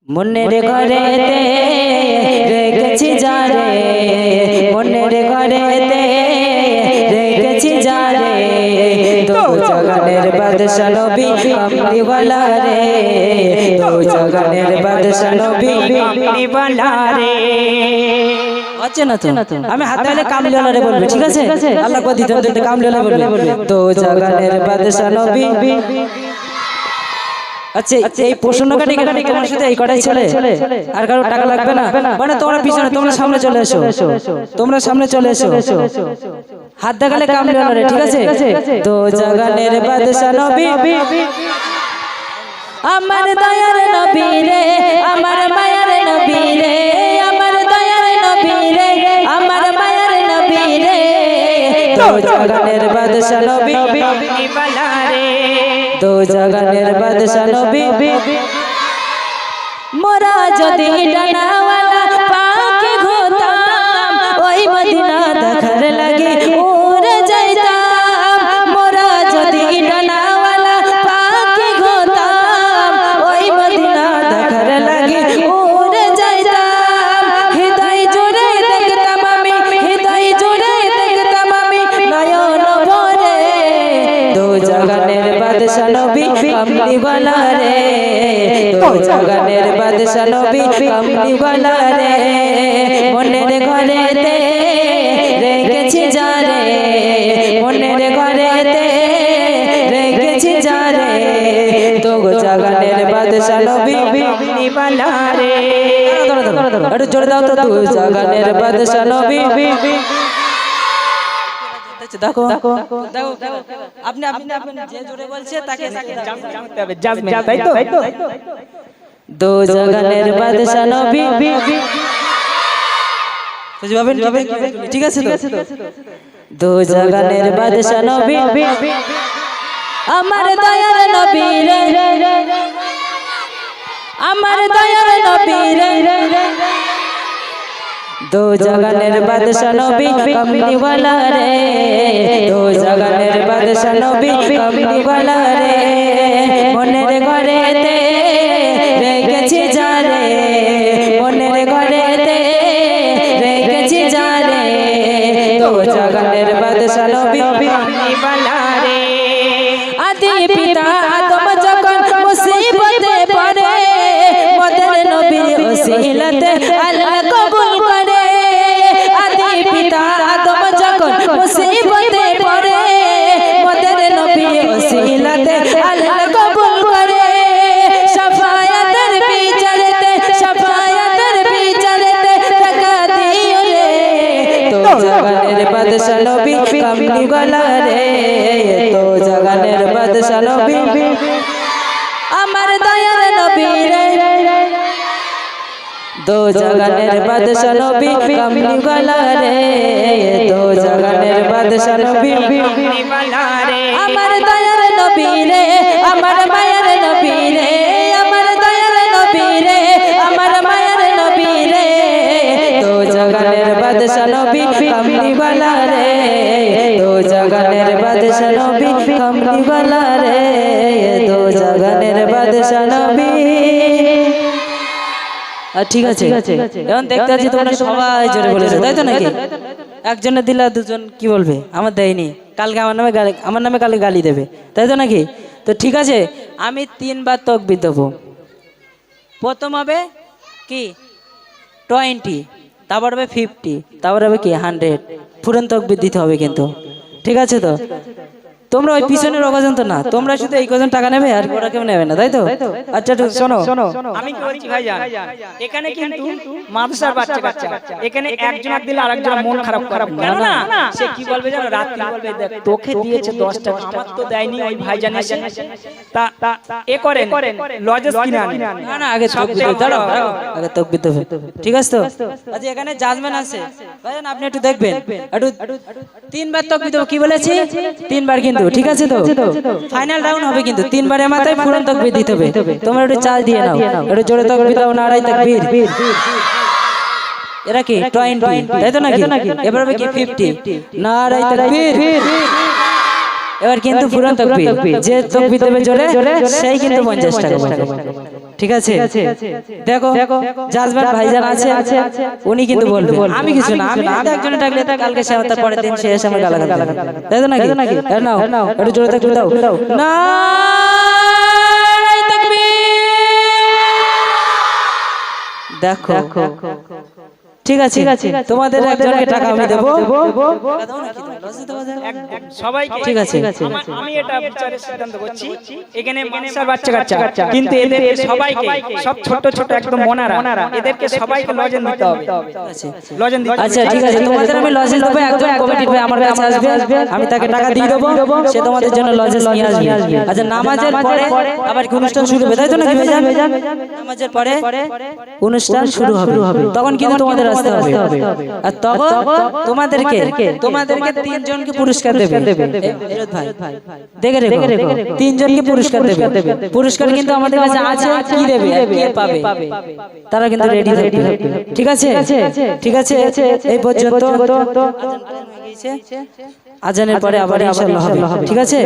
মনের ঘরেতে রেখেছি যারে, মনের ঘরেতে রেখেছি যারে, দো জগনের বাদশা নবী কামলিওয়ালা রে, দো জগনের বাদশা নবী কামলিওয়ালা রে। আচ্ছা না তো আমি হাত তাহলে কামলিওয়ালা রে বলবে, ঠিক আছে? আল্লাহ কো দিতে দিতে কামলিওয়ালা বলবে, দো জগনের বাদশা নবী। আচ্ছা এই প্রশ্নটা তোমার সাথে এই কটাই চলে, আর কারো টাকা লাগবে না? মানে তোমরা পিছনে, তোমরা সামনে চলে এসো, তোমরা সামনে চলে এসো, হাত দেখালে কামলিওয়ালা রে, ঠিক আছে? তো জগনের বাদশা নবী, আমার দয়ার নবী রে, আমার মায়ার নবী রে, আমার দয়ার নবী রে, আমার মায়ার নবী রে, তো জগনের বাদশা নবী কামলিওয়ালা রে, দো জগনের বাদশা নবী। মোরা যদি ডানাওয়ালা পাখি হতাম, ওই মদিনা দেখার লাগে উড়ে যাইতাম। মোরা যদি ডানাওয়ালা পাখি হতাম, ওই মদিনা দেখার লাগে উড়ে যাইতাম। হৃদয় জুড়ে দেখতাম আমি, হৃদয় জুড়ে দেখতাম আমি নয়ন ভরে, দো জগনের বাদশা নবী কামলিওয়ালা রে, দো জগনের বাদশা নবী কামলিওয়ালা রে। মনের ঘরেতে রেখেছি যারে, মনের ঘরেতে রেখেছি যারে, দো জগনের বাদশা নবী কামলিওয়ালা রে। একটু জোরে দাও তো, দো জগনের বাদশা নবী। দেখো আপনি যে জোরে বলছে তাকে তাই তো, দো জগনের বাদশা নবী। ঠিক আছে তো, দো জগনের বাদশা নবী, আমার দয়ার নবী রে, আমার দয়ার নবী রে, দো জগনের বাদশা নবী কামলিওয়ালা রে, দো জগনের বাদশা নবী কামলিওয়ালা রে। মনের ঘরেতে রেখেছি যারে, মনের ঘরেতে রেখেছি যারে, দো জগনের বাদশা নবী কামলিওয়ালা রে। আদি পিতা আদম যখন মুসিবতে পড়ে, মদের নবীর ওসিলাতে আল্লাহ কবুল করে। আদি পিতা আদম যখন মুসিবতে পড়ে, মদের নবীর ওসিলাতে আল্লাহ কবুল করে। শাফায়াতের বিচারেতে, শাফায়াতের বিচারেতে টাকা দিও রে, তো জগনের বাদশা নবী কামলিওয়ালা রে, তো জগনের বাদশা নবী, আমার দয়ার নবী রে, দো জগনের বাদশা নবী কামলিওয়ালা রে, দো জগনের বাদশা নবী কামলিওয়ালা রে। আমার দয়ার নবী রে, আমার মায়ার নবী রে, আমার দয়ার নবী রে, আমার মায়ার নবী রে, দো জগনের বাদশা নবী কামলিওয়ালা রে, দো জগনের বাদশা নবী কামলিওয়ালা রে, দো জগনের বাদশা নবী। ঠিক আছে, এখন দেখতে পাচ্ছি তোমরা সবাই জোরে বলেছো, তাই তো নাকি? একজনের দিলা দুজন কি বলবে আমার দেয়নি, কালকে আমার নামে কালকে গালি দেবে, তাই তো নাকি? তো ঠিক আছে, আমি 3 বার তাকবীর দেবো। প্রথম হবে কি 20, তারপর হবে 50, তারপর হবে কি 100। ফুরন তাকবীর দিতে হবে কিন্তু, ঠিক আছে তো? তোমরা ওই পিছনের ওজন তো না, তোমরা শুধু এই কজন টাকা নেবে আর ওরা কেউ নেবে না, তাই তো? আচ্ছা শোনো, আমি কি বলছি ভাইজান, এখানে কিন্তু মাদ্রাসার বাচ্চা কাচ্চা, এখানে একজন দিলে আরেকজন মন খারাপ করে, কেন না? সে কি বলবে জানো? রাত্রি বলবে দেখ তোকে দিয়েছে 10 টাকা, আমার তো দেয়নি ওই ভাইজান এসে। তা এ করেন লজেস কিনে আনেন। না না, আগে তাকবীর দিতে দাও, আগে তাকবীর দেবে, ঠিক আছে তো? আচ্ছা এখানে জাজমেন্ট আছে ভাইজান, আপনি একটু দেখবেন, একটু 3 বার তাকবীর দেবো, কি বলেছি? 3 বার কিন্তু, ঠিক আছে তো? ফাইনাল রাউন্ড হবে কিন্তু 3 বারের মাথায় ফুরন তাকবীর দিতে হবে। তোমরা একটু চাল দিয়ে নাও, একটু জোরে তাকবীর দাও, নারায়ে তাকবীর। এরা কি 20, তাই তো নাকি? এবার হবে কি 50, নারায়ে তাকবীর। এবার কিন্তু ফুরান তাকবীর, যে তাকবীর দেবে জোরে সেই কিন্তু 50 টাকা পাবে। ঠিক আছে, দেখো জাজমান ভাইজান আছে, উনি কিন্তু বলবে আমি কিছু না, আমি একজনে ডাকলে কালকে সে তার পরের দিন সে এসে আমার গালাগাল দেবে, তাই তো নাকি? নাও একটু জোরে তাকবীর দাও না। দেখো ঠিক আছে, তোমাদের একজনকে টাকা আমি দেবো, সবাইকে ঠিক আছে। আমি এটা বিচারের সিদ্ধান্ত করছি, এখানে মানসার বাচ্চা কাচ্চা কিন্তু এদেরকে সবাইকে, সব ছোট ছোট একদম মোনারা, এদেরকে সবাইকে লজেন দিতে হবে, লজেন দিতে হবে। আচ্ছা ঠিক আছে, তোমাদের আমি লজেস দেবো, একজন কমিটির ভাই আমার কাছে আসবে, আমি তাকে টাকা দিয়ে দেবো, সে তোমাদের জন্য লজেস নিয়ে আসবে। আচ্ছা নামাজের পরে আবার কি অনুষ্ঠান শুরু হবে, তাই তো নাকি ভাইজান? নামাজের পরে অনুষ্ঠান শুরু হবে, তখন কিন্তু তোমাদের আসতে হবে, আর তখন তোমাদেরকে 3 জনকে পুরস্কার দেবে। ভাই দেখে রেখো, 3 জনকে পুরস্কার দেবে। পুরস্কার কিন্তু আমাদের কাছে আছে, কি দেবে আর কি পাবে তারা কিন্তু রেডি থাকবে। ঠিক আছে, ঠিক আছে, এই পর্যন্ত। আজানের পরে আবার ইনশাআল্লাহ হবে। ঠিক আছে।